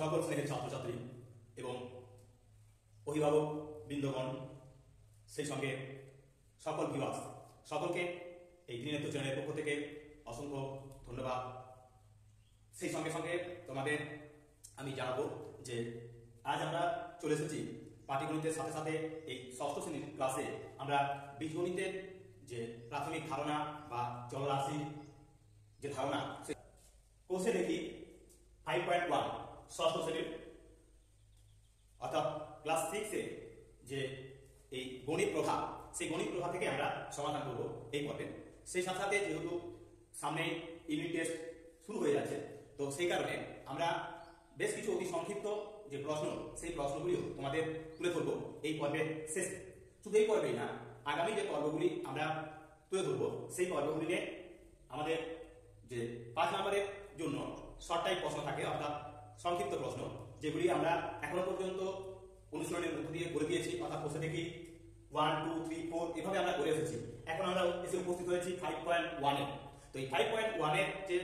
সকল শ্রেণীর ছাত্রছাত্রী এবং অভিভাবক বৃন্দগণ, সেই সঙ্গে সকল ভিউয়ার্স সকলকে এই ত্রিনেত্র চ্যানেলের পক্ষ থেকে অসংখ্য ধন্যবাদ। সেই সঙ্গে সঙ্গে তোমাদের আমি জানাবো যে আজ আমরা চলে এসেছি পাটিগণিতের সাথে সাথে এই ষষ্ঠ শ্রেণীর ক্লাসে আমরা বীজগণিতের যে প্রাথমিক ধারণা বা চলরাশির যে ধারণা কোর্সে দেখি 5.1 ষষ্ঠ শ্রেণীর অর্থাৎ ক্লাস 6 যে এই গণিত প্রভাব, সেই গণিত প্রভাব থেকে আমরা সমাধান করব এই পর্বে। সেই সাথে সাথে যেহেতু সামনে ইউনিট টেস্ট শুরু হয়ে যাচ্ছে, তো সেই কারণে আমরা বেশ কিছু অতি সংক্ষিপ্ত যে প্রশ্ন, সেই প্রশ্নগুলিও তোমাদের তুলে ধরবো এই পর্বের শেষে। শুধু এই পর্বেই না, আগামী যে পর্বগুলি আমরা তুলে ধরবো সেই পর্বগুলিতে আমাদের যে 5 নম্বরের জন্য শর্ট টাইপ প্রশ্ন থাকে, অর্থাৎ সংক্ষিপ্ত প্রশ্ন, যেগুলি আমরা এখনো পর্যন্ত অনুশীলনের মধ্য দিয়ে করে দিয়েছি। অর্থাৎ প্রশ্ন দেখি 1, 2, 3, 4 এভাবে আমরা করে এসেছি। এখন আমরা এসে উপস্থিত হয়েছি 5.1 এ। তো এই 5.1 এর যে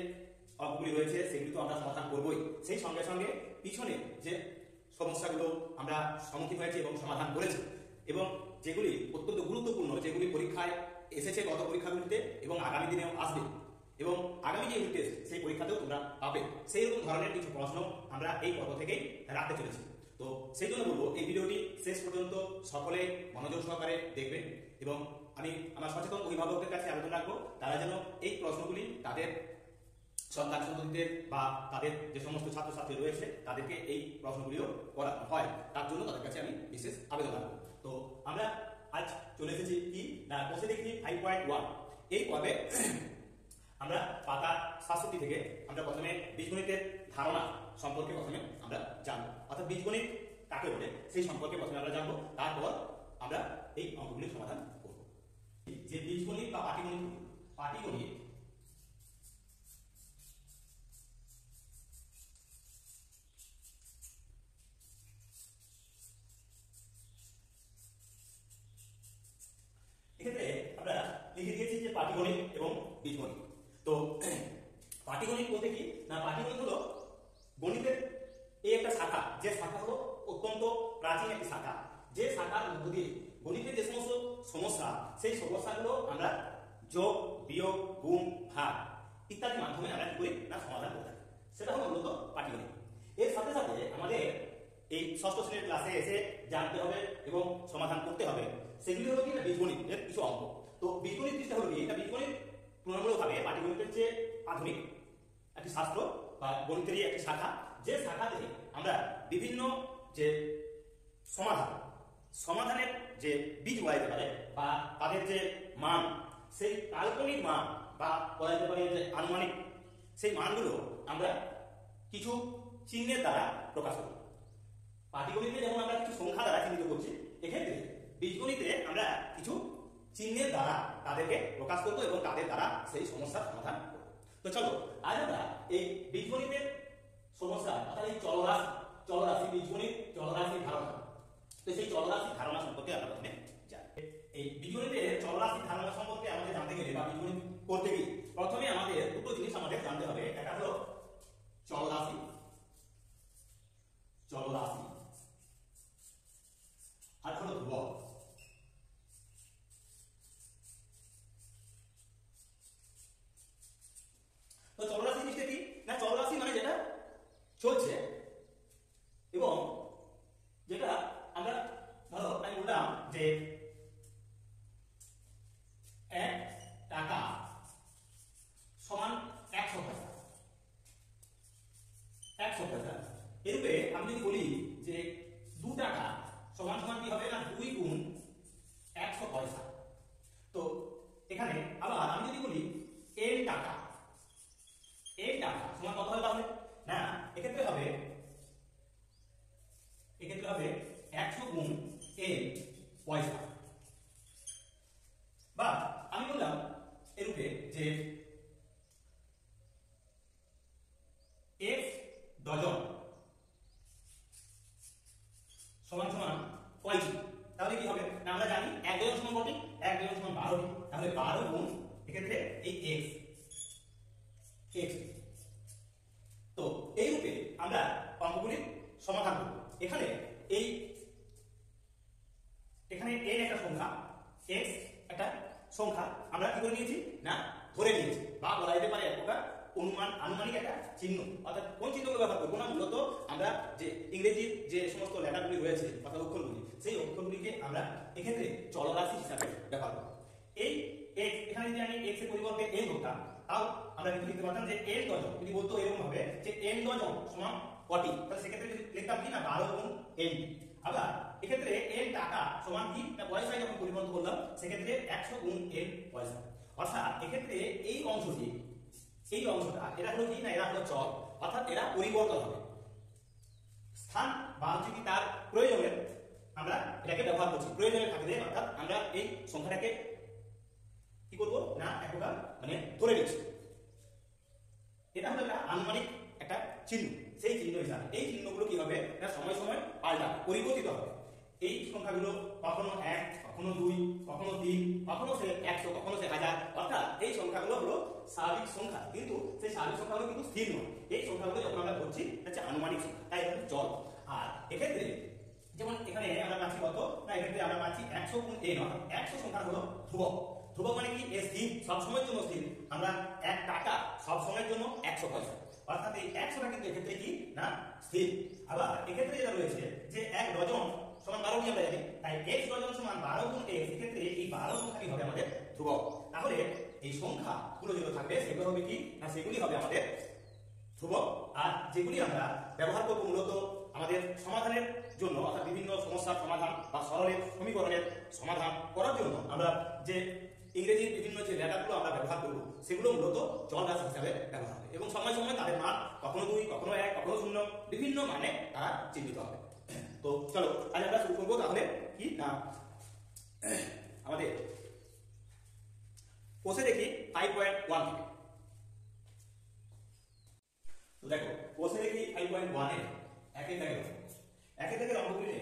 অঙ্কগুলি রয়েছে সেগুলি তো আমরা সমাধান করবই, সেই সঙ্গে সঙ্গে পিছনে যে সমস্যাগুলো আমরা সম্মুখীন হয়েছি এবং সমাধান করেছি, এবং যেগুলি অত্যন্ত গুরুত্বপূর্ণ, যেগুলি পরীক্ষায় এসেছে গত পরীক্ষাগুলিতে এবং আগামী দিনেও আসবে, এবং আগামী যে ইউনিট টেস্ট সেই পরীক্ষাতেও তোমরা পাবে, সেই রকম ধরনের কিছু প্রশ্ন আমরা এই পর্ব থেকেই রাখতে চলেছি। তো সেই জন্য বলবো এই ভিডিওটি শেষ পর্যন্ত সকলে মনোযোগ সহকারে দেখবেন, এবং আমি আমার সচেতন অভিভাবকদের কাছে আবেদন রাখবো তারা যেন এই প্রশ্নগুলি তাদের সন্তান সন্ততিদের বা তাদের যে সমস্ত ছাত্রছাত্রী রয়েছে তাদেরকে এই প্রশ্নগুলিও করানো হয়, তার জন্য তাদের কাছে আমি বিশেষ আবেদন রাখবো। তো আমরা আজ চলে এসেছি কি না, কোর্সে দেখি 5.1 এই পর্বে আমরা পাতা 67 থেকে আমরা প্রথমে বীজগণিতের ধারণা সম্পর্কে প্রথমে আমরা জানবো, অর্থাৎ বীজগণিত কাকে বলে সেই সম্পর্কে প্রথমে আমরা জানবো, তারপর আমরা এই অঙ্কগুলির সমাধান করব। যে বীজগণিত বা পাটিগণিত এক্ষেত্রে আমরা লিখে দিয়েছি যে পাটিগণিত এবং বীজগণিত। তো পাটিগণিত বলতে কি না, পাটিগণিত হলো গণিতের এই একটা শাখা, যে শাখা হলো অত্যন্ত প্রাচীন একটি শাখা, যে শাখার মধ্য দিয়ে গণিতের যে সমস্ত সমস্যা, সেই সমস্যাগুলো আমরা যোগ, বিয়োগ, গুণ, ভাগ ইত্যাদির মাধ্যমে আমরা কি করি না সমাধান করে থাকি, সেটা হলো মূলত পাটিগণিত। এর সাথে সাথে আমাদের এই ষষ্ঠ শ্রেণীর ক্লাসে এসে জানতে হবে এবং সমাধান করতে হবে সেগুলি হলো কি না বীজগণিতের কিছু অঙ্ক। তো বীজগণিত জিনিসটা হলো কি, এটা বীজগণিত তুলনামূলকভাবে পাটিগণিতের যে আধুনিক একটি শাস্ত্র বা গণিতেরই একটি শাখা, যে শাখাতে আমরা বিভিন্ন যে সমাধানের যে বীজ বলা যেতে পারে বা তাদের যে মান, সেই কাল্পনিক মান বা বলা যেতে পারে যে আনুমানিক, সেই মানগুলো আমরা কিছু চিহ্নের দ্বারা প্রকাশ করি। পাটিগণিতে যেমন আমরা কিছু সংখ্যা দ্বারা চিহ্নিত করছি, এক্ষেত্রে বীজগণিতে আমরা কিছু চিহ্নের দ্বারা তাদেরকে প্রকাশ করবো এবং তাদের দ্বারা সেই সমস্যার সমাধান করবো। তো চলো আজ আমরা এই বীজগণিতের সমস্যা, অর্থাৎ এই চলরাশি বীজগণিত চলরাশির ধারণা, তো সেই চলরাশির ধারণা সম্পর্কে আমরা প্রথমে জানি। এই বীজগণিতের চলরাশির ধারণা সম্পর্কে আমাদের জানতে গেলে বা বীজগণিত করতে গিয়ে প্রথমে আমাদের দুটো জিনিস আমাদের জানতে হবে। একটা হলো চলরাশি আর হলো ধ্রুবক। তো চলরাশি জিনিসটা কি না, চলরাশি মানে যেটা চলছে এবং যেটা আমরা ধরো আমি বললাম যে 1 টাকা সমান 100 পয়সা, 100 পয়সা। এরূপে আমি যদি বলি যে 2 টাকা সমান সমান কি হবে না 2 গুণ 100 পয়সা। তো এখানে আবার আমি যদি বলি n টাকা সমান কত হবে তাহলে না, এক্ষেত্রে হবে 100 গুণ n পয়সা। বা আমি বললাম এরূপে যে x ডজন সমান সমান কয়টি, তাহলে কি হবে না আমরা জানি 1 ডজন সমান কত, 1 ডজন সমান 12টি, তাহলে 12 গুণ অঙ্কগুলির সমাধান করব। এখানে এই এখানে n একটা সংখ্যা, x একটা সংখ্যা আমরা কি করে নিয়েছি না ধরে নিয়েছি, বা বলা যেতে পারে এক প্রকার আনুমানিক একটা চিহ্ন। অর্থাৎ কোন চিহ্নগুলো ব্যবহার করবো না, মূলত আমরা যে ইংরেজির যে সমস্ত লেটারগুলি রয়েছে অর্থাৎ অক্ষরগুলি, সেই অক্ষরগুলিকে আমরা এক্ষেত্রে চলরাশি হিসাবে ব্যবহার করব। এই x, এখানে যদি আমি x এর পরিবর্তে n ধরতাম, তাও আমরা কিন্তু লিখতে পারতাম যে n ডজন, যদি বলতো এরকম হবে যে n ডজন সমান কটি, তাহলে সেক্ষেত্রে যদি লিখতাম কি না 12 গুণ n। আবার এক্ষেত্রে n টাকা সমান কি না পয়সায় যখন পরিবর্তন করলাম, সেক্ষেত্রে 100 গুণ n পয়সা। অর্থাৎ এক্ষেত্রে এই অংশটা এরা হলো কি না এরা হলো চল, অর্থাৎ এরা পরিবর্তন হবে স্থান বা হচ্ছে কি তার প্রয়োজনে আমরা এটাকে ব্যবহার করছি, প্রয়োজনে থাকলে অর্থাৎ আমরা এই সংখ্যাটাকে কি করব না এক প্রকার মানে ধরে নিচ্ছি। এটা হলো একটা আনুমানিক একটা চিহ্ন, সেই চিহ্ন হিসাবে এই চিহ্নগুলো কি হবে না সময় সময় পাল্টা পরিবর্তিত হবে। এই সংখ্যাগুলো কখনো 1, কখনো 2, কখনো 3, কখনো সে 100, কখনো সে 1000, অর্থাৎ এই সংখ্যাগুলো হলো স্বাভাবিক সংখ্যা, কিন্তু সেই স্বাভাবিক সংখ্যাগুলো কিন্তু স্থির নয়। এই সংখ্যাগুলো যখন আমরা ধরছি হচ্ছে আনুমানিক সংখ্যা, তাই এটা চল। আর এক্ষেত্রে যেমন এখানে আমরা পাচ্ছি কত না, এক্ষেত্রে আমরা পাচ্ছি 100 গুণ n, অর্থাৎ 100 সংখ্যা হলো ধ্রুবক। ধ্রুবক মানে কি স্থির, সব সময়ের জন্য স্থির। আমরা 1 টাকা সব সময়ের জন্য 100 পয়সা, অর্থাৎ এই 100টা কিন্তু এক্ষেত্রে কি না স্থির। আবার এক্ষেত্রে যেটা রয়েছে যে 1 ডজন সমান 12 টি আমরা জানি, তাই x ডজন সমান 12 গুণ x, এক্ষেত্রে এই 12 সংখ্যাটি হবে আমাদের ধ্রুবক। তাহলে এই সংখ্যাগুলো যেগুলো থাকবে সেগুলো হবে কি না সেগুলি হবে আমাদের ধ্রুবক। আর যেগুলি আমরা ব্যবহার করব মূলত আমাদের সমাধানের জন্য, অর্থাৎ বিভিন্ন সমস্যার সমাধান বা সরলের সমীকরণের সমাধান করার জন্য আমরা যে ইংরেজির বিভিন্ন যে লেটারগুলো আমরা ব্যবহার করব সেগুলো মূলত চল রাশি হিসাবে ব্যবহার হবে, এবং সময় সময় তাদের মান কখনো 2, কখনো 1, কখনো 0, বিভিন্ন মানে তারা চিহ্নিত হবে। তো চলো আজ আমরা শুরু করবো তাহলে কি না আমাদের কোষে দেখি 5.1 থেকে। তো দেখো কোষে দেখি 5.1 এর একে থেকে অঙ্কগুলি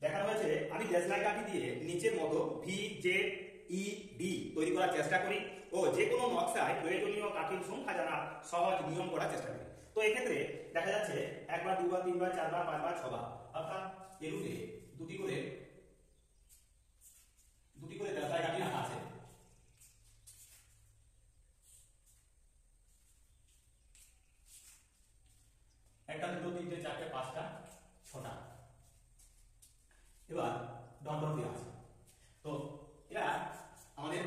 দেখানো হয়েছে। আমি ড্যাশলাইন কাঠি দিয়ে নিচের মতো VJED তৈরি করার চেষ্টা করি ও যে কোনো নকশায় প্রয়োজনীয় কাঠির সংখ্যা জানার সহজ নিয়ম করার চেষ্টা করি। তো এক্ষেত্রে দেখা যাচ্ছে 1 বার 2 বার 3 বার 4 বার 5 বার 6 বার, অর্থাৎ এরূপে দুটি করে ড্যাশলাইন কাঠি রাখা আছে। একটা, দুটো, তিনটে, চারটে, পাঁচটা, ছটা, এবার ডট ডট দেওয়া আছে। তো এরা আমাদের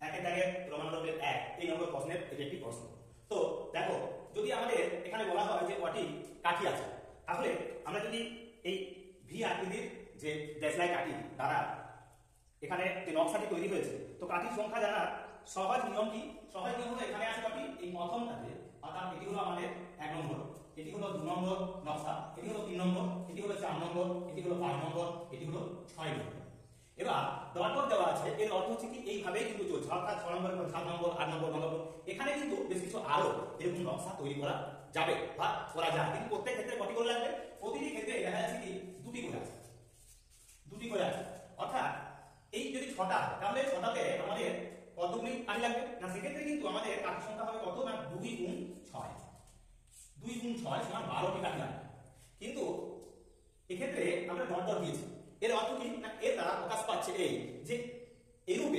একের দাগের রোমান নম্বরের 1 এই নম্বর প্রশ্নের এটি একটি প্রশ্ন। তো দেখো যদি আমাদের এখানে বলা হয় যে কটি কাঠি আছে, তাহলে আমরা যদি এই ভি আকৃতির যে ড্যাশলাইন কাঠি দ্বারা এখানে যে নকশাটি তৈরি হয়েছে, তো কাঠির সংখ্যা জানার সহজ নিয়ম কি? সহজ নিয়ম হলো এখানে আছে কটি এই প্রথমটাতে, অর্থাৎ এটি হলো আমাদের 1 নম্বর, এটি হলো 2 নম্বর নকশা, এটি হলো 3 নম্বর, এটি হলো 4 নম্বর, এটি হলো 5 নম্বর, এটি হলো 6 নম্বর। এবার ডট ডট দেওয়া আছে, এর অর্থ হচ্ছে কি এইভাবেই কিন্তু চলছে, অর্থাৎ 6 নম্বর, 7 নম্বর, 8 নম্বর, 9 নম্বর, এখানে কিন্তু বেশ কিছু আরো এরকম নকশা তৈরি করা যাবে বা করা যায়, কিন্তু প্রত্যেক ক্ষেত্রে কটি করে লাগবে? প্রতিটি ক্ষেত্রে দেখা যাচ্ছে কি দুটি করে আছে, অর্থাৎ এই যদি 6টা তাহলে 6টাতে আমাদের কতগুলি কাঠি লাগবে না, সেক্ষেত্রে কিন্তু আমাদের কাঠির সংখ্যা হবে কত না 2 গুণ 6, 2 গুণ 6 সমান 12টি কাঠি লাগবে। কিন্তু এক্ষেত্রে আমরা ডট ডট দিয়েছি, এর অর্থ কি না এর দ্বারা প্রকাশ পাচ্ছে এই যে এরূপ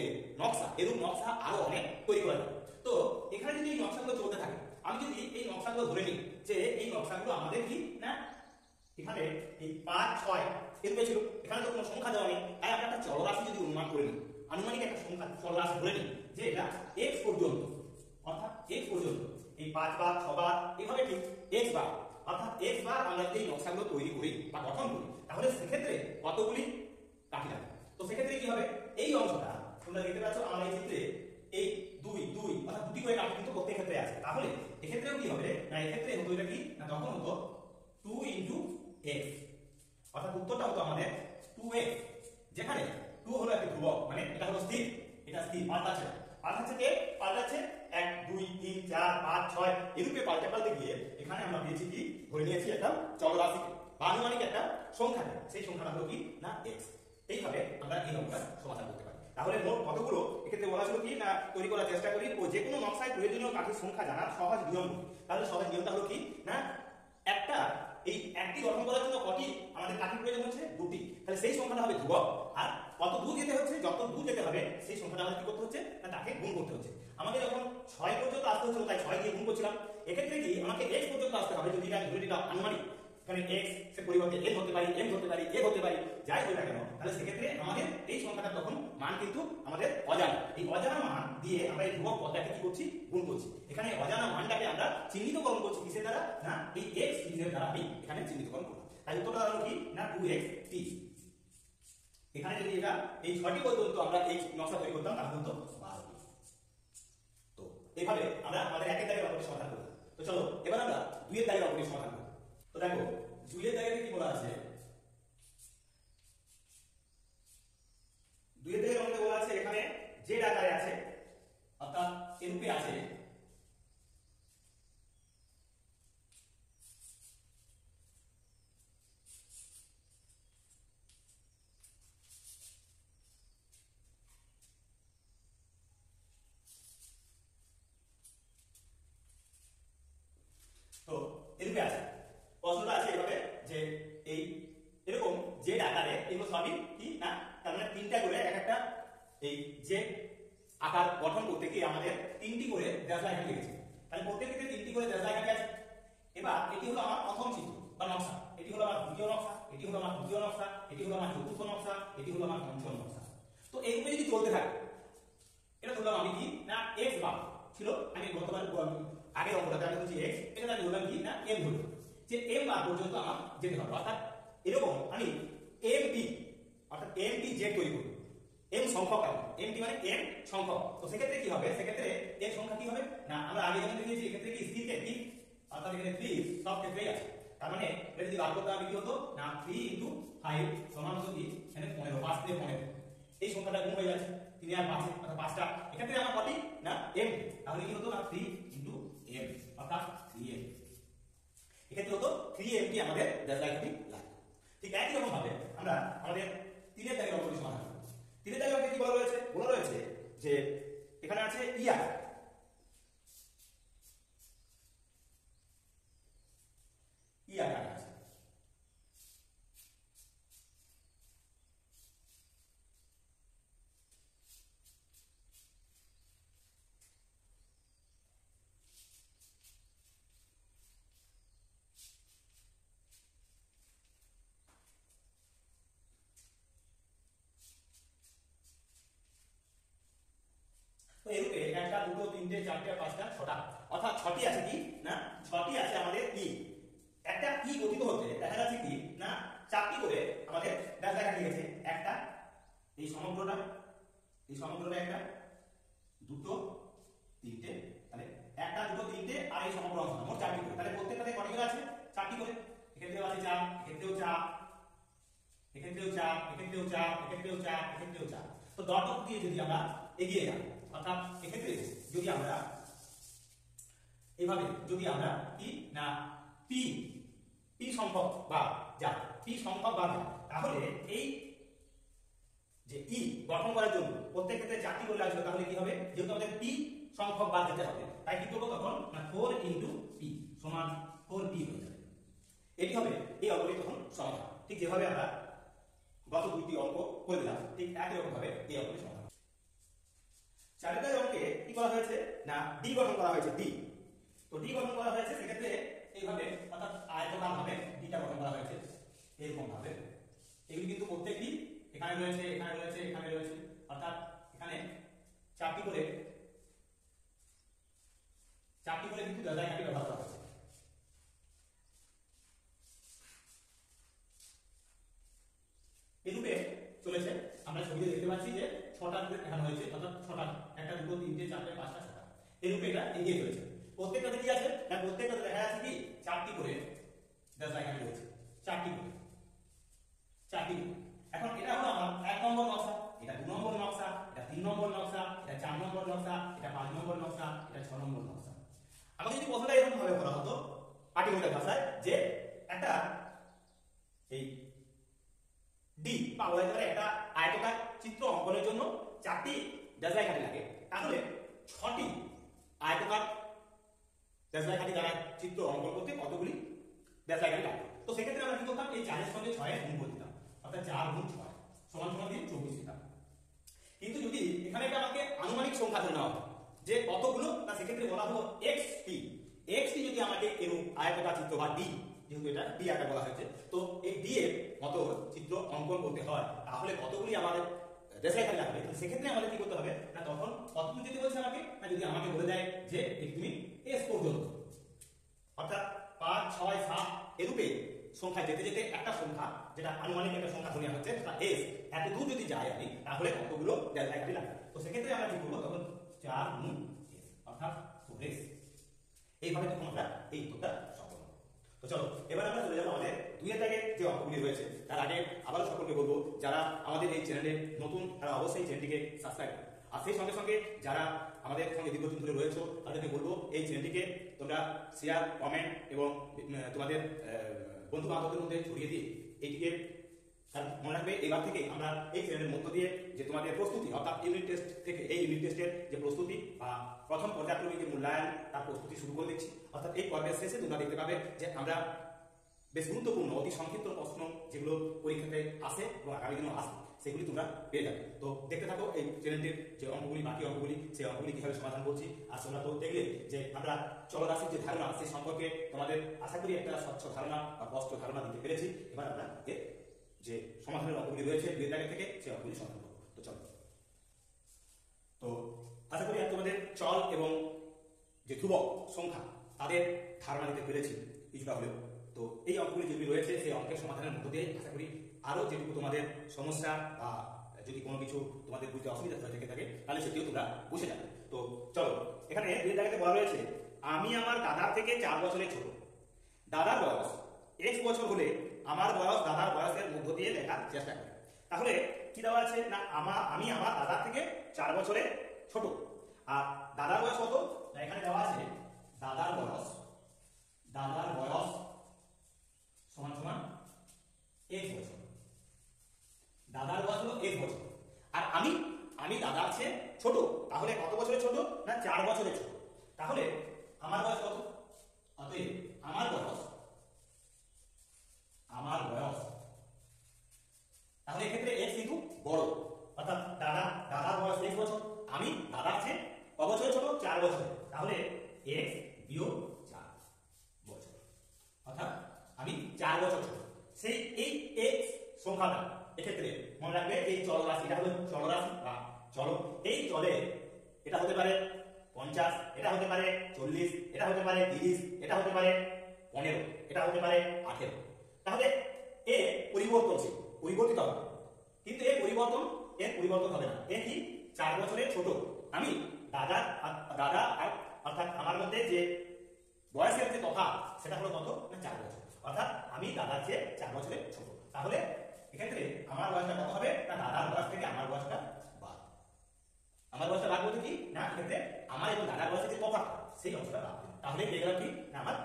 নকশা আরো অনেক তৈরি করা যাবে। তো এখানে যদি এই নকশাগুলো চলতে থাকে, আমি যদি এই নকশাগুলো ধরে নিই যে এই নকশাগুলো আমাদের কি না এখানে এই 5, 6 এরূপে ছিল, এখানে তো কোনো সংখ্যা দেওয়া নেই, তাই আমরা একটা চলরাশি যদি অনুমান করে নিই, আনুমানিক একটা সংখ্যা চলরাশি ধরে নিই যে এটা x পর্যন্ত, অর্থাৎ x পর্যন্ত এই 5 বার 6 বার এইভাবে ঠিক x বার, অর্থাৎ x বার আমরা এই নকশাগুলো তৈরি করি বা গঠন করি, তাহলে সেক্ষেত্রে কতগুলি কাঠি লাগবে? তো সেক্ষেত্রে কি হবে এই অংশটা তোমরা দেখতে পাচ্ছ আমরা এই চিত্রে এই 2 অর্থাৎ দুটি করে কাঠি কিন্তু প্রত্যেক ক্ষেত্রে আছে। তাহলে এক্ষেত্রেও কি হবে না এক্ষেত্রে হতো এটা কি না তখন হতো 2 into x, অর্থাৎ উত্তরটা হতো আমাদের 2x, যেখানে 2 হলো একটা ধ্রুবক, মানে এটা হলো স্থির, এটা স্থির পাল্টাচ্ছে কে পাল্টাচ্ছে 1 2 3 4 5 6 এরূপে পাল্টে গিয়ে এখানে আমরা পেয়েছি কি ধরে নিয়েছি একটা চলরাশি বা আনুমানিক একটা সংখ্যা, সেই সংখ্যাটা হলো কি না x। এইভাবে আমরা এই অঙ্কটা সমাধান করতে পারি। তাহলে মোট কতগুলো এক্ষেত্রে বলা ছিল কি না তৈরি করার চেষ্টা করি ও যে কোনো নকশায় প্রয়োজনীয় কাঠির সংখ্যা জানার সহজ নিয়ম। তাহলে সহজ নিয়মটা হলো কি না তাহলে সেই সংখ্যাটা হবে ধ্রুবক, আর কত দূর যেতে হচ্ছে, যত দূর যেতে হবে সেই সংখ্যাটা আমাদের কি করতে হচ্ছে না তাকে গুণ করতে হচ্ছে। আমাদের যখন 6 পর্যন্ত আসতে হচ্ছিল তাই 6 দিয়ে গুণ করছিলাম। এক্ষেত্রে কি আমাকে x পর্যন্ত আসতে হবে, যদি এটা ধরে নিলাম আনুমানিক, এখানে x এর পরিবর্তে n হতে পারি, m হতে পারি, a হতে পারি, যাই হোক না কেন, তাহলে সেক্ষেত্রে আমাদের এই সংখ্যাটা তখন মান কিন্তু আমাদের অজানা। এই অজানা মান দিয়ে আমরা এই ধ্রুবক পদটাকে কি করছি, গুণ করছি। এখানে অজানা মানটাকে আমরা চিহ্নিতকরণ করছি কিসের দ্বারা, না এই x চিহ্নের দ্বারা আমি এখানে চিহ্নিতকরণ করব। তাই উত্তরটা হলো কি না 2x t। এখানে যদি এটা এই 6টি পর্যন্ত আমরা এই নকশা তৈরি করতাম তাহলে কিন্তু 12টি। তো এইভাবে আমরা আমাদের একের দাগের অঙ্কটি সমাধান করব। তো চলো এবার আমরা 2 এর দাগের অঙ্কটি সমাধান করব। তো দেখো 2 এর দাগের কি বলা আছে, 2 এর দাগের অঙ্কে বলা আছে এখানে যে আকারে আছে অর্থাৎ এরূপে আছে তো এরূপে আছে প্রশ্নটা আছে এভাবে যে এই এরকম যে আকারে এগুলো সবই কি না তার মানে তিনটা করে এক একটা এই যে আকার গঠন করতে গিয়ে আমাদের তিনটি করে দেশলাইকাঠি লেগেছে। তাহলে প্রত্যেকটি তিনটি করে দেশলাইকাঠি আছে। এবার এটি হলো আমার প্রথম চিত্র বা নকশা, এটি হলো আমার দ্বিতীয় নকশা, এটি হলো আমার তৃতীয় নকশা, এটি হলো আমার চতুর্থ নকশা, এটি হলো আমার পঞ্চম নকশা। তো এইগুলো যদি চলতে থাকে, এটা ধরলাম আমি কি না x বার ছিল, আমি বর্তমানে আগে অঙ্কটাতে আমি বলছি x, এটা আমি ধরলাম কি না m ধরলাম, যে m বার পর্যন্ত আমার যেতে হবে। অর্থাৎ এরকম আমি mp অর্থাৎ mp z তৈরি করব। m সংখ্যক আছে, mp মানে m সংখ্যক। তো সেক্ষেত্রে কি হবে, সেক্ষেত্রে এর সংখ্যা কি হবে না আমরা আগে যেমন দেখেছি এক্ষেত্রে কি স্থির কি অর্থাৎ এখানে 3 সব ক্ষেত্রেই আছে। তার মানে এটা যদি বার করতে আমি কি হতো না 3 * 5 সমান হতো কি এখানে 15, 5 দিয়ে 15 এই সংখ্যাটা গুণ হয়ে যাচ্ছে 3 আর 5 অর্থাৎ 5টা। এক্ষেত্রে আমার কত না m, তাহলে কি হতো না 3 * m অর্থাৎ 3m। এক্ষেত্রে হতো 3m কি আমাদের দেশলাইকাঠি লাগবে। ঠিক একই রকম ভাবে আমরা আমাদের 3 এর দাগের অঙ্কটি সমাধান করব। 3 এর দাগের অঙ্কে কি বলা রয়েছে, বলা রয়েছে যে এখানে আছে ই আকার, ই আকার আছে। তো এরূপে একটা দুটো তিনটে চারটে পাঁচটা ছটা অর্থাৎ 6টি আছে কি না 6টি আছে আমাদের ই। একটা ই গঠিত হতে দেখা যাচ্ছে কি না 4টি করে আমাদের দেশলাইকাঠি গেছে। একটা এই সমগ্রটা একটা দুটো তিনটে, তাহলে একটা দুটো তিনটে আর এই সমগ্র অংশটা মোট 4টি করে, তাহলে প্রত্যেকটাতে কয়টি করে আছে 4টি করে। এক্ষেত্রেও আছে 4, এক্ষেত্রেও 4, এক্ষেত্রেও 4, এক্ষেত্রেও 4, এক্ষেত্রেও 4, এক্ষেত্রেও 4। তো ডট ডট দিয়ে যদি আমরা এগিয়ে যাই অর্থাৎ এক্ষেত্রে যদি আমরা এইভাবে যদি আমরা কি না পি পি সংখ্যক বা যা পি সংখ্যক বা তাহলে এই যে ই গঠন করার জন্য প্রত্যেক ক্ষেত্রে 4টি করে লাগবে। তাহলে কি হবে, যেহেতু আমাদের পি সংখ্যক বাদ দিতে হবে তাই কি করব তখন না 4 * p সমান 4p হয়ে যাবে। এটি হবে এই অঙ্কটি তখন সমাধান। ঠিক যেভাবে আমরা গত দুইটি অঙ্ক করে দিলাম ঠিক একই রকম ভাবে এই অঙ্কটি সমাধান। 4 এর অঙ্কে কি করা হয়েছে না ডি গঠন করা হয়েছে ডি। তো ডি গঠন করা হয়েছে সেক্ষেত্রে এইভাবে অর্থাৎ আয়তাকার ভাবে ডিটা গঠন করা হয়েছে এরকম ভাবে। এগুলি কিন্তু প্রত্যেকটি এখানে রয়েছে, এখানে রয়েছে, এখানে রয়েছে, অর্থাৎ এখানে 4টি করে কিন্তু দেশলাইকাঠি ব্যবহার করা হয়েছে। এরূপে চলেছে আমরা ছবিতে দেখতে পাচ্ছি যে 6টা করে দেখানো হয়েছে অর্থাৎ 6টা একটা দুটো তিনটে চারটে পাঁচটা 6টা এরূপে এটা এগিয়ে চলেছে। প্রত্যেকটাতে কি আছে না প্রত্যেকটাতে দেখা যাচ্ছে কি 4টি করে দেশলাইকাঠি রয়েছে, 4টি করে। এখন এটা হলো আমার 1 নম্বর নকশা, এটা 2 নম্বর নকশা, এটা 3 নম্বর নকশা, এটা 4 নম্বর নকশা, এটা 5 নম্বর নকশা, এটা 6 নম্বর নকশা। আমাদের যদি প্রশ্নটা এরকম ভাবে করা হতো পাটিগণিতের ভাষায় যে একটা এই ডি বা বলা যেতে পারে একটা আয়তাকার চিত্র অঙ্কনের জন্য 4টি দেশলাইকাঠি লাগে, তাহলে 6টি আয়তাকার দেশলাইকাঠি দ্বারা চিত্র অঙ্কন করতে কতগুলি দেশলাইকাঠি লাগে। তো সেক্ষেত্রে আমরা কি করতাম এই 4 এর সঙ্গে 6 এর গুণ করে দিতাম। অর্থাৎ 4 গুণ 6 সমান সমান দিয়ে 24 পেতাম। কিন্তু যদি এখানে একটা আমাকে আনুমানিক সংখ্যা ধরে নেওয়া হয় যে কতগুলো, না সেক্ষেত্রে বলা হলো xt। xt যদি আমাকে এরকম আয়তাকার চিত্র বা ডি, যেহেতু এটা ডি আকার বলা হয়েছে, তো এই ডি এর মতো চিত্র অঙ্কন করতে হয় তাহলে কতগুলি আমাদের দেশলাই লাগবে। সেক্ষেত্রে আমাদের কি করতে হবে, না তখন কতগুলো যেতে বলছে আমাকে, না যদি আমাকে বলে দেয় যে তুমি এস পর্যন্ত, অর্থাৎ 5 6 7 এরূপে সংখ্যা যেতে যেতে একটা সংখ্যা, যেটা আনুমানিক একটা সংখ্যা ধরে হচ্ছে সেটা এস, এত দূর যদি যাই আমি তাহলে কতগুলো দেশলাই লাগবে। তো সেক্ষেত্রে আমরা কি করবো, তখন 4 গুণ এস অর্থাৎ 4s। এইভাবে তখন আমরা এই উত্তরটা সফল হবে। তো চলো এবার আমরা চলে যাবো আমাদের 2 এর দাগের যে অঙ্কগুলি রয়েছে। তার আগে আবারও সকলকে বলবো, যারা আমাদের এই চ্যানেলে নতুন তারা অবশ্যই চ্যানেলটিকে সাবস্ক্রাইব করো। আর সেই সঙ্গে সঙ্গে যারা আমাদের সঙ্গে দীর্ঘদিন ধরে রয়েছে তাদেরকে বলবো এই চ্যানেলটিকে তোমরা শেয়ার, কমেন্ট এবং তোমাদের বন্ধু বান্ধবদের মধ্যে ছড়িয়ে দিয়ে এইটিকে, কারণ মনে রাখবে এবার থেকে আমরা এই চ্যানেলের মধ্য দিয়ে যে তোমাদের প্রস্তুতি, অর্থাৎ ইউনিট টেস্ট থেকে এই ইউনিট টেস্টের যে প্রস্তুতি বা প্রথম পর্যায়ক্রমিক মূল্যায়ন তার প্রস্তুতি শুরু করে দিচ্ছি। অর্থাৎ এই পর্বের শেষে তোমরা দেখতে পাবে যে আমরা বেশ গুরুত্বপূর্ণ অতি সংক্ষিপ্ত প্রশ্ন যেগুলো পরীক্ষাতে আসে এবং আগামী দিনেও আসে সেগুলি তোমরা পেয়ে যাবে। তো দেখতে থাকো এই চ্যানেলটির যে অঙ্কগুলি, বাকি অঙ্কগুলি, সেই অঙ্কগুলি কিভাবে সমাধান করছি। আর তোমরা তো দেখলে যে আমরা চলরাশির যে ধারণা সেই সম্পর্কে তোমাদের আশা করি একটা স্বচ্ছ ধারণা বা স্পষ্ট ধারণা দিতে পেরেছি। এবার আমরা এর যে সমাধানের অঙ্কগুলি রয়েছে 2 এর দাগের থেকে সেই অঙ্কগুলি সমাধান করবো। তো চলো, তো আশা করি তোমাদের চল এবং যে ধ্রুবক সংখ্যা তাদের ধারণা দিতে পেরেছি কিছুটা হলেও। তো এই অঙ্কগুলি যেগুলি রয়েছে সেই অঙ্কের সমাধানের মধ্য দিয়ে আশা করি আরো যেটুকু তোমাদের সমস্যা বা যদি কোনো কিছু তোমাদের বুঝতে অসুবিধা হয়ে থেকে থাকে তাহলে সেটিও তোমরা বুঝে যাবে। তো চলো, এখানে 2 এর দাগেতে বলা রয়েছে আমি আমার দাদার থেকে 4 বছরের ছোট। দাদার বয়স x বছর হলে আমার বয়স দাদার বয়সের মধ্য দিয়ে লেখার চেষ্টা করি। তাহলে কি দেওয়া আছে, না আমি আমার দাদার থেকে 4 বছরের ছোট। আর দাদার বয়স কত, না এখানে দেওয়া আছে দাদার বয়স সমান সমান x বছর। দাদার বয়স হলো x বছর। আর আমি দাদার চেয়ে ছোট, তাহলে কত বছরের ছোট, না 4 বছরের ছোট। তাহলে আমার বয়স কত, অতএব আমার বয়স, তাহলে এক্ষেত্রে x কিন্তু বড়, অর্থাৎ দাদার বয়স x বছর, আমি দাদার চেয়ে ক বছরের ছোট, 4 বছর। তাহলে x বিয়োগ 4 বছর, অর্থাৎ আমি 4 বছর ছোট। সেই এই x সংখ্যাটা এক্ষেত্রে মনে রাখবে এই চলরাশি, এটা হলো চলরাশি বা চল। এই চলে এটা হতে পারে 50, এটা হতে পারে 40, এটা হতে পারে 30, এটা হতে পারে 15, এটা হতে পারে 18। তাহলে এ পরিবর্তনশীল, পরিবর্তিত হবে, কিন্তু এর পরিবর্তন হবে না। এ কি 4 বছরের ছোট। আমি দাদা অর্থাৎ আমার মধ্যে যে বয়সের যে তফাৎ সেটা হলো কত, না 4 বছর। অর্থাৎ আমি দাদার চেয়ে 4 বছরের ছোট। তাহলে এক্ষেত্রে আমার বয়সটা কত হবে, না দাদার বয়স থেকে আমার বয়সটা বাদ। আমার বয়সটা বাদ বলতে কি, না এক্ষেত্রে আমার এবং দাদার বয়সের যে তফাৎ সেই অংশটা বাদ। তাহলে পেয়ে গেলাম কি, না আমার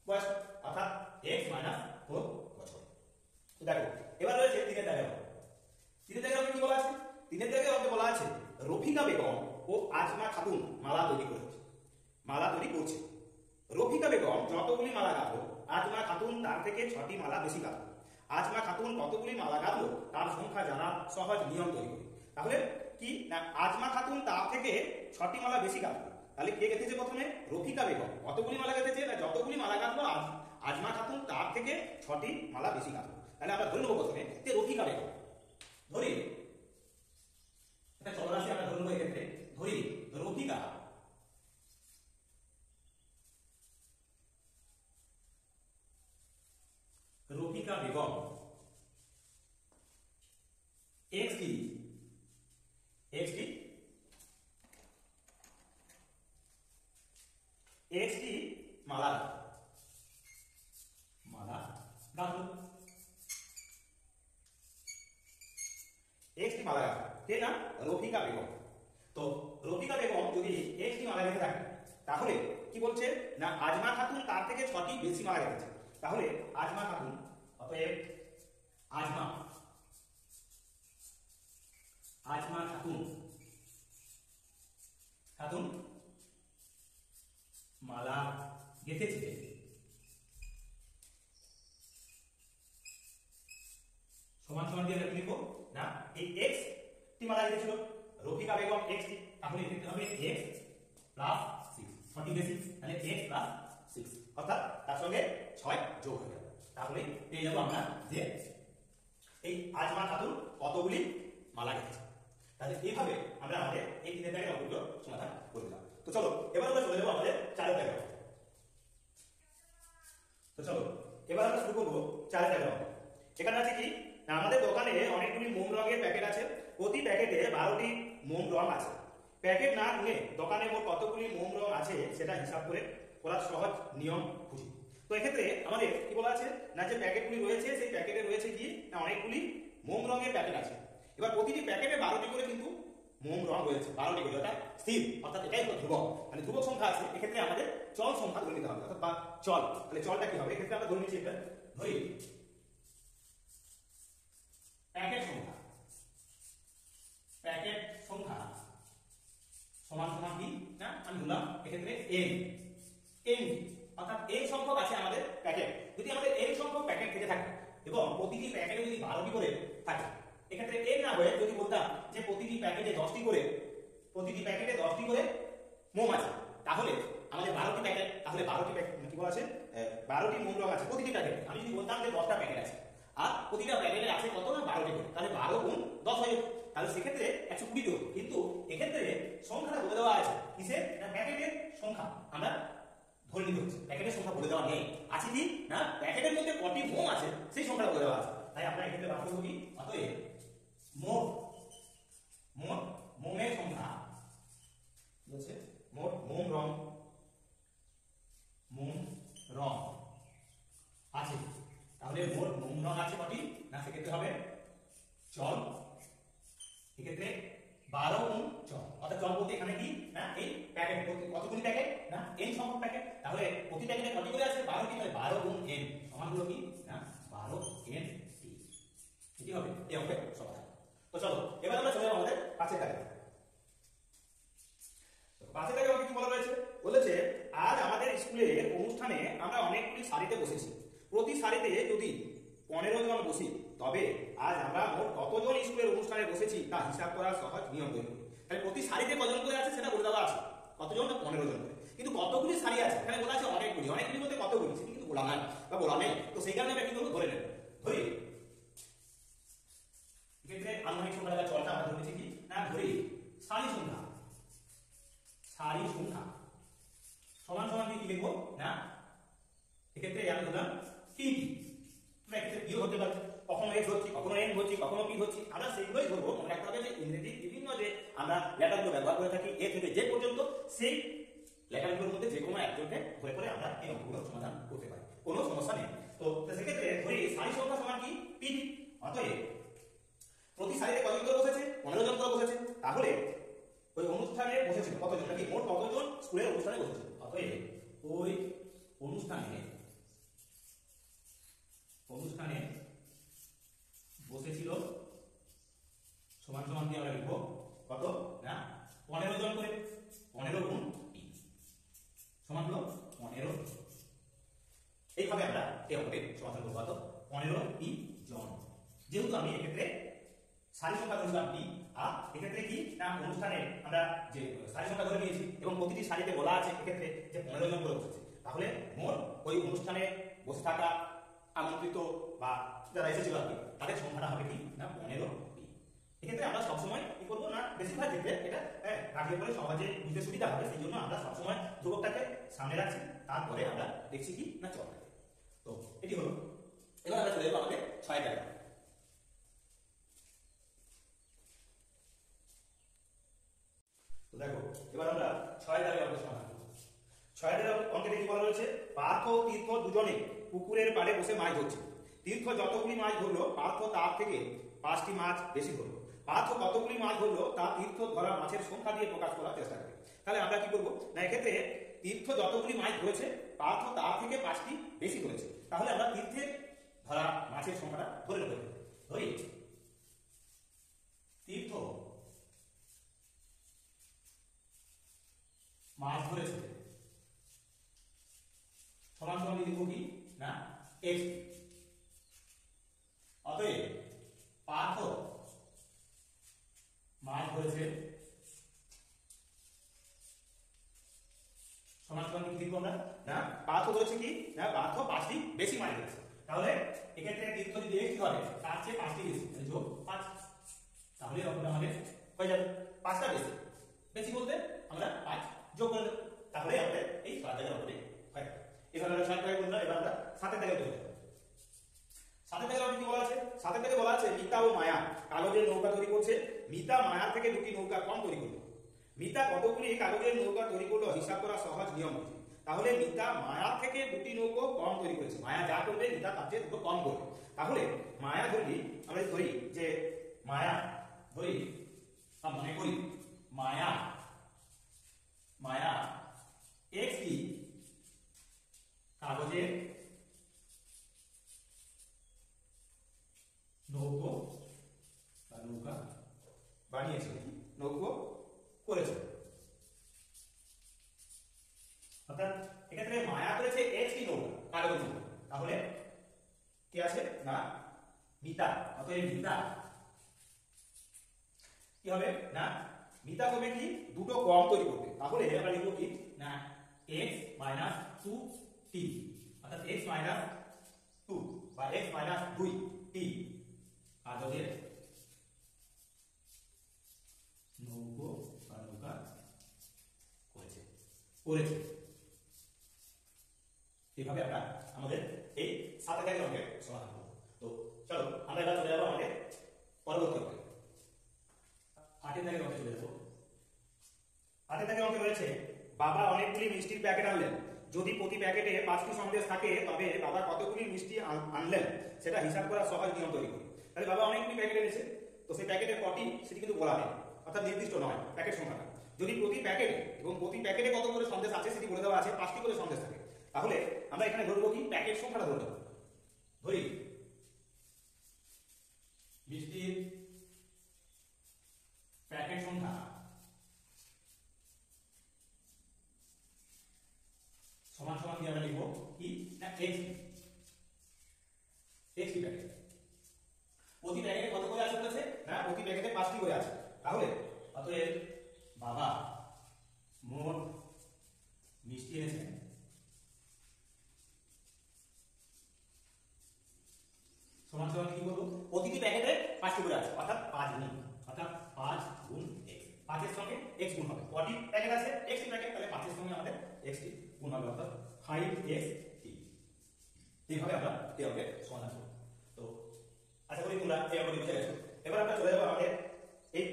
বয়স, অর্থাৎ x - 4 বছর। তো দেখো এবার রয়েছে 3 এর দাগে। 3 এর দাগে কি বলা আছে, 3 এর দাগে বলা আছে রফিকা বেগম ও আজমা খাতুন মালা তৈরি করছে। রফিকা বেগম যতগুলি মালা গাঁথলো, আজমা খাতুন তার থেকে 6টি মালা বেশি গাঁথলো। আজমা খাতুন কতগুলি মালা গাঁথলো তার সংখ্যা জানা সহজ নিয়ম তৈরি করি। তাহলে কি, না আজমা খাতুন তার থেকে 6টি মালা বেশি গাঁথলো। তাহলে কে গেঁথেছে প্রথমে, রফিকা বেগম কতগুলি মালা গেঁথেছে, না যতগুলি মালা গাঁথলো আজমা খাতুন তার থেকে 6টি মালা বেশি গাঁথলো। তাহলে আমরা ধরে নেবো প্রথমে যে রফিকা বেগম, ধরি এটা চলরাশি আমরা ধরে নেবো, এক্ষেত্রে ধরি রফিকা বেগম x কি মালা গাঁথলো, x টি মালা গাঁথলো, কে না রফিকা বেগম। তো রফিকা বেগম যদি x টি মালা গেঁথে থাকে তাহলে কি বলছে, না আজমা খাতুন তার থেকে 6টি বেশি মালা গেঁথেছে। তাহলে আজমা খাতুন, অতএব আজমা খাতুন মালা গেঁথেছে সমান সমান না এই x টি মালা রেখেছিল রফিকা বেগম x টি, তাহলে এক্ষেত্রে হবে x প্লাস 6 সঠিক বেশি, তাহলে x প্লাস 6 অর্থাৎ তার সঙ্গে 6 যোগ হয়ে যাবে। তাহলে পেয়ে যাবো আমরা যে এই আজমা খাতুন কতগুলি মালা গেঁথেছে। তাহলে এইভাবে আমরা আমাদের এই 3 দাগের অঙ্কগুলো সমাধান করে দিলাম। তো চলো এবার আমরা চলে যাবো আমাদের 4 দাগের অঙ্ক। তো চলো এবার আমরা শুরু করবো 4 দাগের অঙ্ক। এখানে আছে কি না, আমাদের দোকানে অনেকগুলি মোম রঙের প্যাকেট আছে, প্রতি প্যাকেটে 12টি মোম রং আছে। প্যাকেট না খুলে দোকানে মোট কতগুলি মোম রং আছে সেটা হিসাব করে করার সহজ নিয়ম খুঁজি। তো এক্ষেত্রে আমাদের কি বলা আছে না, যে প্যাকেটগুলি রয়েছে সেই প্যাকেটে রয়েছে কি না অনেকগুলি মোম রঙের প্যাকেট আছে। এবার প্রতিটি প্যাকেটে 12টি করে কিন্তু মোম রং রয়েছে, 12টি করে, এটা স্থির, অর্থাৎ এটাই হলো ধ্রুবক, মানে ধ্রুবক সংখ্যা আছে। এক্ষেত্রে আমাদের চল সংখ্যা ধরে নিতে হবে, অর্থাৎ বা চল। তাহলে চলটা কি হবে, এক্ষেত্রে আমরা ধরে নিচ্ছি এটা ধরি প্যাকেট সংখ্যা, প্যাকেট সংখ্যা সমান সমান কি না, আমি ধরলাম এক্ষেত্রে n, অর্থাৎ n সংখ্যক আছে আমাদের প্যাকেট। যদি আমাদের n সংখ্যক প্যাকেট থেকে থাকে এবং প্রতিটি প্যাকেটে যদি 12টি করে থাকে, এক্ষেত্রে n না হয়ে যদি বলতাম যে প্রতিটি প্যাকেটে 10টি করে, প্রতিটি প্যাকেটে 10টি করে মোম আছে, তাহলে আমাদের 12টি প্যাকেট, তাহলে 12টি প্যাকেট কি বলা আছে 12টি মোম রং আছে প্রতিটি প্যাকেটে। আমি যদি বলতাম যে 10টা প্যাকেট আছে আর প্রতিটা প্যাকেটে আছে কত না 12টি করে, তাহলে 12 গুণ 10 হয়ে যাবে, তাহলে সেক্ষেত্রে 120 হবে। কিন্তু এক্ষেত্রে সংখ্যাটা বলে দেওয়া আছে কিসের না প্যাকেটের সংখ্যা আমরা ধরে নিতে হচ্ছে, প্যাকেটের সংখ্যা বলে দেওয়া নেই। আছে কি না প্যাকেটের মধ্যে কটি মোম আছে সেই সংখ্যাটা বলে দেওয়া আছে। তাই আমরা এক্ষেত্রে বার করব কি, অতএব মোট মোমের সংখ্যা হচ্ছে মোট মোম রং আছে, তাহলে মোট মোম রং আছে কটি না, সেক্ষেত্রে হবে চল, এক্ষেত্রে 12 গুণ চল, অর্থাৎ চল বলতে এখানে কি না এই প্যাকেট কতগুলি প্যাকেট না n সংখ্যক প্যাকেট, তাহলে প্রতি প্যাকেটে কত করে আছে 12টি, তাহলে 12 গুণ n সমান হলো কি না 12 n t, এটি হবে এই অঙ্কের সমাধান। তো চলো এবার আমরা চলে যাব আমাদের পাঁচের দাগে। তো পাঁচের দাগে আমাদের কি বলা রয়েছে, বলেছে আজ আমাদের স্কুলের অনুষ্ঠানে আমরা অনেকগুলি সারিতে বসেছি, প্রতি সারিতে যদি 15 জন বসি তবে আজ আমরা মোট কতজন স্কুলের অনুষ্ঠানে বসেছি তা হিসাব করার সহজ নিয়ম তৈরি করি। তাহলে প্রতি সারিতে কজন করে আছে সেটা বলে দেওয়া আছে, কতজন না 15 জন করে, কিন্তু কতগুলি সারি আছে এখানে বলা আছে অনেকগুলি, অনেকগুলি বলতে কতগুলি সেটা কিন্তু বলা নাই বা বলা নেই। তো সেই কারণে আমরা কি করব, ধরে নেব, ধরি এক্ষেত্রে আনুমানিক সংখ্যা চলটা আমরা ধরেছি কি না, ধরি সারি সংখ্যা সমান সমান কি লিখবো না, এক্ষেত্রে আমি ধরলাম টি, এক্ষেত্রে বিয়োগ হতে পারে, কখনো x হচ্ছে, কখনো n হচ্ছে, কখনো p হচ্ছে, আমরা সেগুলোই ধরবো। মনে রাখতে হবে যে ইংরেজি বিভিন্ন যে আমরা লেটারগুলো ব্যবহার করে থাকি এ থেকে জে পর্যন্ত, সেই লেটারগুলোর মধ্যে যে কোনো একজনকে ধরে করে আমরা এই অঙ্কগুলো সমাধান করতে পারি, কোনো সমস্যা নেই। তো সেক্ষেত্রে ধরি সারি সংখ্যা সমান কি p, অতএব প্রতি সারিতে কতজন করে বসেছে 15 জন করে বসেছে, তাহলে ওই অনুষ্ঠানে বসেছিল কতজন নাকি মোট কতজন স্কুলের অনুষ্ঠানে বসেছিল, অতএব ওই অনুষ্ঠানে বসেছিল সমান সমান দিয়ে আমরা লিখবো কত না 15 জন করে, 15 গুণ p সমান হলো 15, এইভাবে আমরা এই অঙ্কের সমাধান করব। কত 15 p জন, যেহেতু আমি এক্ষেত্রে সারি সংখ্যা ধরলাম p, আর এক্ষেত্রে কি না অনুষ্ঠানে আমরা যে সারি সংখ্যা ধরে নিয়েছি এবং প্রতিটি সারিতে বলা আছে এক্ষেত্রে যে 15 জন করে বসেছে, তাহলে মোট ওই অনুষ্ঠানে বসে থাকা আমন্ত্রিত বা যারা এসেছিল আর কি তাদের সংখ্যাটা হবে কি না 15 p। এক্ষেত্রে আমরা সবসময় কি করবো না, বেশিরভাগ ক্ষেত্রে এটা রাখলে পরে সহজে বুঝতে সুবিধা হবে, সেই জন্য আমরা সবসময় ধ্রুবকটাকে সামনে রাখছি, তারপরে আমরা দেখছি কি না চল। তো এটি হলো, এবার আমরা চলে যাবো আমাদের 6 দাগে। তো দেখো এবার আমরা 6 দাগে অঙ্ক সমাধান করব। 6 দাগে অঙ্কে কি বলা রয়েছে, পার্থ ও তীর্থ দুজনে পুকুরের পাড়ে বসে মাছ ধরছে। তীর্থ যতগুলি মাছ ধরলো পার্থ তার থেকে 5টি মাছ বেশি ধরলো। পার্থ কতগুলি মাছ ধরলো তা তীর্থ ধরা মাছের সংখ্যা দিয়ে প্রকাশ করার চেষ্টা করে। তাহলে আমরা কি করব না, এক্ষেত্রে তীর্থ যতগুলি মাছ ধরেছে পার্থ তার থেকে 5টি বেশি ধরেছে, তাহলে আমরা তীর্থের ধরা মাছের সংখ্যাটা ধরে নেব। ধরি তীর্থ মাছ ধরেছে সমান সমান লিখব কি না x, অতএব পার্থ বেশি মানে দিয়েছে, তাহলে এক্ষেত্রে দীর্ঘ যদি x ধরে তার চেয়ে 5টি বেশি, তাহলে যোগ 5, তাহলে অঙ্কটা আমাদের হয়ে যাবে 5টা বেশি। বেশি বলতে আমরা 5 যোগ করে দেব, তাহলে আমাদের এই 7 জায়গার অঙ্কটি হয়। এভাবে আমরা 7 জায়গায় বললাম, এবার আমরা 7 জায়গায় চলে যাব। 7 জায়গায় কি বলা আছে? 7 জায়গায় বলা আছে মিতা ও মায়া কাগজের নৌকা তৈরি করছে। মিতা মায়া থেকে দুটি নৌকা কম তৈরি করলো। মিতা কতগুলি কাগজের নৌকা তৈরি করলো হিসাব করা সহজ নিয়ম আছে। তাহলে মিতা মায়া থেকে দুটি নৌকা কম তৈরি করেছে, মায়া যা করবে মিতা তার চেয়ে দুটো কম করবে। তাহলে মায়া ধরি, আমরা ধরি যে মায়া ধরি, মনে করি মায়া মায়া x টি কাগজের নৌকো বা নৌকা বানিয়েছে, নৌকো করেছে। অর্থাৎ এক্ষেত্রে মায়া করেছে x টি নৌকা, কাগজের নৌকা, তাহলে কি আছে না মিতা, অতএব মিতা কি হবে না মিতা হবে কি দুটো কম তৈরি করবে। তাহলে আমরা লিখব কি না x - 2t, অর্থাৎ x - 2 বা x - 2t কাগজের নৌকো বা নৌকা করেছে। এইভাবে আমরা আমাদের এই 7 জায়গার অঙ্কের সমাধান করব। তো চলো আমরা এবার চলে যাবো আমাদের পরবর্তী অঙ্কে। 8 জায়গার অঙ্কে চলে যাবো। 8 জায়গার অঙ্কে রয়েছে বাবা অনেকগুলি মিষ্টির প্যাকেট আনলেন। যদি প্রতি প্যাকেটে 5টি সন্দেশ থাকে তবে বাবা কতগুলি মিষ্টি আনলেন সেটা হিসাব করা সহজ নিয়ম তৈরি করি। তাহলে বাবা অনেকগুলি প্যাকেট এনেছে, তো সেই প্যাকেটে কটি সেটি কিন্তু বলা নেই, অর্থাৎ নির্দিষ্ট নয় প্যাকেট সংখ্যাটা। যদি প্রতি প্যাকেটে এবং প্রতি প্যাকেটে কত করে সন্দেশ আছে সেটি বলে দেওয়া আছে, 5টি করে সন্দেশ থাকে, তাহলে আমরা এখানে ধরবো কি প্যাকেট সংখ্যাটা ধরে দেবো। ধরি মিষ্টির প্যাকেট সংখ্যা সমান সমান দিয়ে আমরা লিখবো কি না x প্যাকেট। প্রতি প্যাকেটে কত করে আছে বলেছে না প্রতি প্যাকেটে 5টি করে আছে, তাহলে অতএব বাবা মোট মিষ্টি এনেছেন সমান সমান কি করব প্রতিটি প্যাকেটে 5টি করে আছে, অর্থাৎ 5 গুণ, অর্থাৎ 5 গুণ x, 5 এর সঙ্গে x গুণ হবে। কটি প্যাকেট আছে x টি প্যাকেট, তাহলে 5 এর সঙ্গে আমাদের x টি গুণ হবে, অর্থাৎ 5x t। এইভাবে আমরা এই অঙ্কের সমাধান করব। তো আশা করি তোমরা এই অঙ্কটি বুঝে গেছো। এবার আমরা চলে যাব আমাদের এই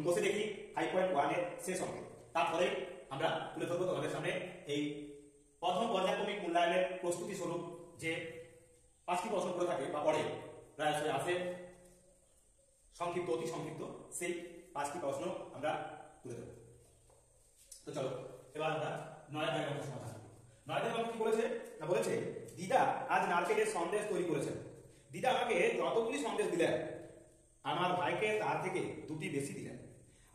কোর্সে দেখি 5.1 এর শেষ অঙ্কে। তারপরে আমরা তুলে ধরবো তোমাদের সামনে এই প্রথম পর্যায়ক্রমিক মূল্যায়নের প্রস্তুতি স্বরূপ যে 5টি প্রশ্ন করে থাকে বা পড়ে প্রায় আসে সংক্ষিপ্ত অতি সংক্ষিপ্ত, সেই 5টি প্রশ্ন আমরা তুলে দেব। তো চলো এবার আমরা 9 জায়গার অঙ্ক সমাধান করব। 9 জায়গার অঙ্ক কি বলেছে না বলেছে দিদা আজ নারকেলের সন্দেশ তৈরি করেছেন। দিদা আমাকে যতগুলি সন্দেশ দিলেন আমার ভাইকে তার থেকে 2টি বেশি দিলেন।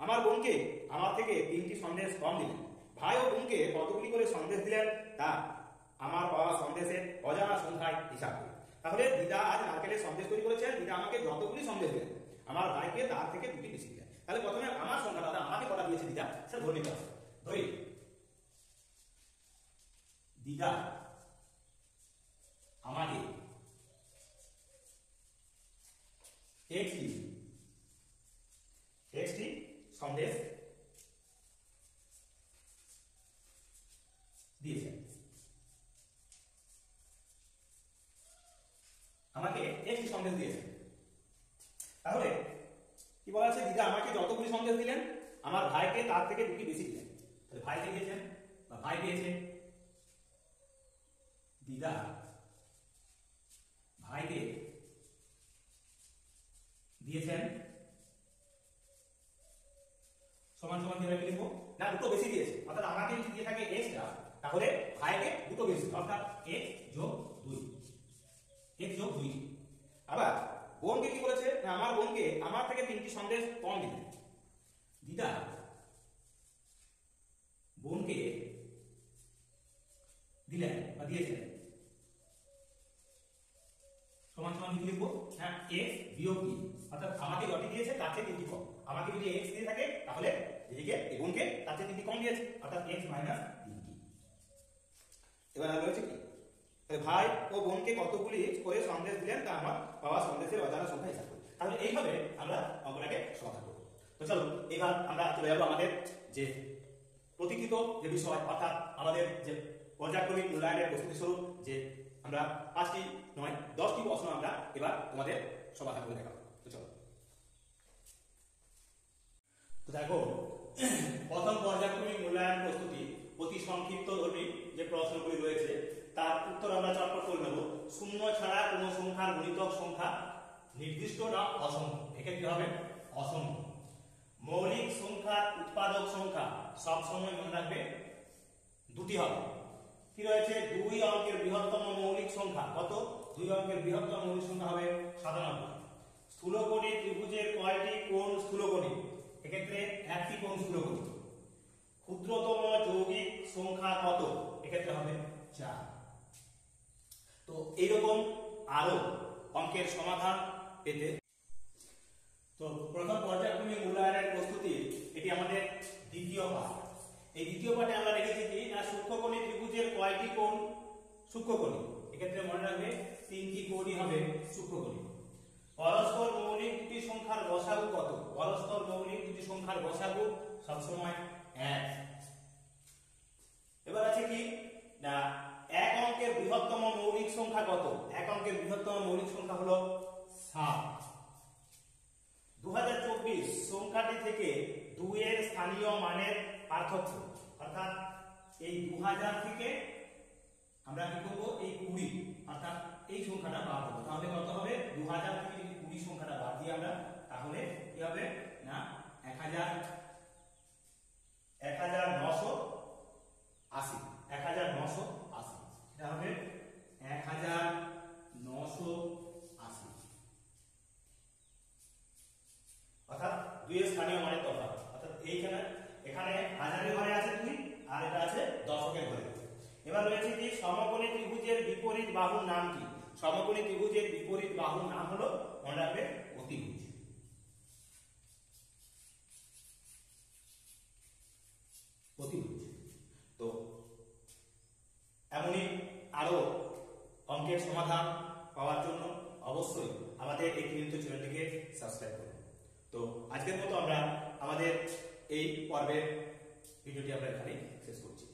আমার বোনকে আমার থেকে 3টি সন্দেশ কম দিলেন। ভাই ও বোনকে কতগুলি করে সন্দেশ দিলেন তা আমার পাওয়া সন্দেশের অজানা সংখ্যায় হিসাব করি। তাহলে দিদা আজ নারকেলের সন্দেশ তৈরি করেছেন, দিদা আমাকে যতগুলি সন্দেশ দিলেন আমার ভাইকে তার থেকে 2টি বেশি দিলেন। তাহলে প্রথমে আমার সংখ্যাটা আমাকে কটা দিয়েছে দিদা সেটা ধরে নিতে হবে। ধরি দিদা আমাকে x সন্দেশ দিয়েছেন, আমাকে x সন্দেশ দিয়েছেন। তাহলে কি বলা আছে দিদা আমাকে যতগুলি সন্দেশ দিলেন আমার ভাইকে তার থেকে 2টি বেশি দিলেন। তাহলে ভাইকে দিয়েছেন বা ভাই দিয়েছে, দিদা ভাইকে দিয়েছেন সমান সমান দিয়ে লিখবো না দুটো বেশি দিয়েছে, অর্থাৎ আমাকে যদি দিয়ে থাকে x টা তাহলে ভাইকে দুটো বেশি, অর্থাৎ x যোগ 2। আবার বোনকে কি বলেছে না আমার বোনকে আমার থেকে 3টি সন্দেশ কম দিলেন। দিদা বোনকে দিলেন বা দিয়েছেন সমান সমান কি লিখবো না x বিয়োগ 3, অর্থাৎ আমাকে যতটি দিয়েছে তার চেয়ে 3টি কম। আমাকে যদি x দিয়ে থাকে তাহলে এদিকে বোনকে তার চেয়ে 3টি কম দিয়েছে, অর্থাৎ x - 3t। এবার আর রয়েছে কি তাহলে ভাই ও বোনকে কতগুলি করে সন্দেশ দিলেন তা আমার বাবা সন্দেশের অজানা সংখ্যা হিসাব করি। তাহলে এইভাবে আমরা অঙ্কটাকে সমাধান করব। তো চলো এবার আমরা চলে যাবো আমাদের যে প্রতীকৃত যে বিষয়, অর্থাৎ আমাদের যে পর্যায়ক্রমিক মূল্যায়নের প্রস্তুতি স্বরূপ যে আমরা 5টি নয় 10টি প্রশ্ন আমরা এবার তোমাদের সমাধান করে দেখাবো। তো চলো। তো দেখো, প্রথম পর্যায়ক্রমিক মূল্যায়ন প্রস্তুতি অতি সংক্ষিপ্ত ধর্মী যে প্রশ্নগুলি রয়েছে তার উত্তর আমরা চটপট করে নেব। শূন্য ছাড়া কোনো সংখ্যার গুণিতক সংখ্যা নির্দিষ্ট না অসংখ্য, এক্ষেত্রে হবে অসংখ্য। মৌলিক সংখ্যার উৎপাদক সংখ্যা সবসময় মনে রাখবে দুটি হবে। কি রয়েছে? 2 অঙ্কের বৃহত্তম মৌলিক সংখ্যা কত? 2 অঙ্কের বৃহত্তম মৌলিক সংখ্যা হবে 97। স্থূলকোণী ত্রিভুজের কয়টি কোণ স্থূলকোণী? এক্ষেত্রে একটি কোণ স্থূলকোণী। ক্ষুদ্রতম যৌগিক সংখ্যা কত? এক্ষেত্রে হবে 4। তো এইরকম আরো অঙ্কের সমাধান পেতে তো প্রথম পর্যায়ক্রমিক মূল্যায়নের প্রস্তুতি এটি আমাদের দ্বিতীয় পাঠ। এই দ্বিতীয় পাঠে আমরা রেখেছি কি না, সূক্ষ্মকোণী ত্রিভুজের কয়টি কোণ সূক্ষ্মকোণী? এক্ষেত্রে মনে রাখবে 3টি কোণই হবে সূক্ষ্মকোণী। পরস্পর মৌলিক দুটি সংখ্যার গসাগু কত? পরস্পর মৌলিক দুটি সংখ্যার গসাগু সবসময় 1। এবার আছে কি না, এক অঙ্কের বৃহত্তম মৌলিক সংখ্যা কত? এক অঙ্কের বৃহত্তম মৌলিক সংখ্যা হলো 7। 2024 সংখ্যাটি থেকে 2 এর স্থানীয় মানের পার্থক্য, অর্থাৎ এই 2000 থেকে আমরা কি করব, এই 20 অর্থাৎ এই সংখ্যাটা বাদ দেব। তাহলে কত হবে? 2000 থেকে যদি 20 সংখ্যাটা বাদ দিই আমরা, তাহলে কি হবে না 1980 1980 এটা হবে 1980, অর্থাৎ 2 এর স্থানীয় মানের তফাৎ। অর্থাৎ এখানে হাজারের ঘরে আছে 2 আর এটা আছে দশকের ঘরে। এবার রয়েছে কি সমকোণী ত্রিভুজের বিপরীত বাহুর নাম কি? সমকোণী ত্রিভুজের বিপরীত বাহুর নাম হলো মনে রাখবে অতিভুজ। অতিভুজ। তো এমনই আরো অঙ্কের সমাধান পাওয়ার জন্য অবশ্যই আমাদের এই নিয়মিত চ্যানেলটিকে সাবস্ক্রাইব করুন। তো আজকের মতো আমরা আমাদের এই পর্বের ভিডিওটি আমরা এখানেই শেষ করছি।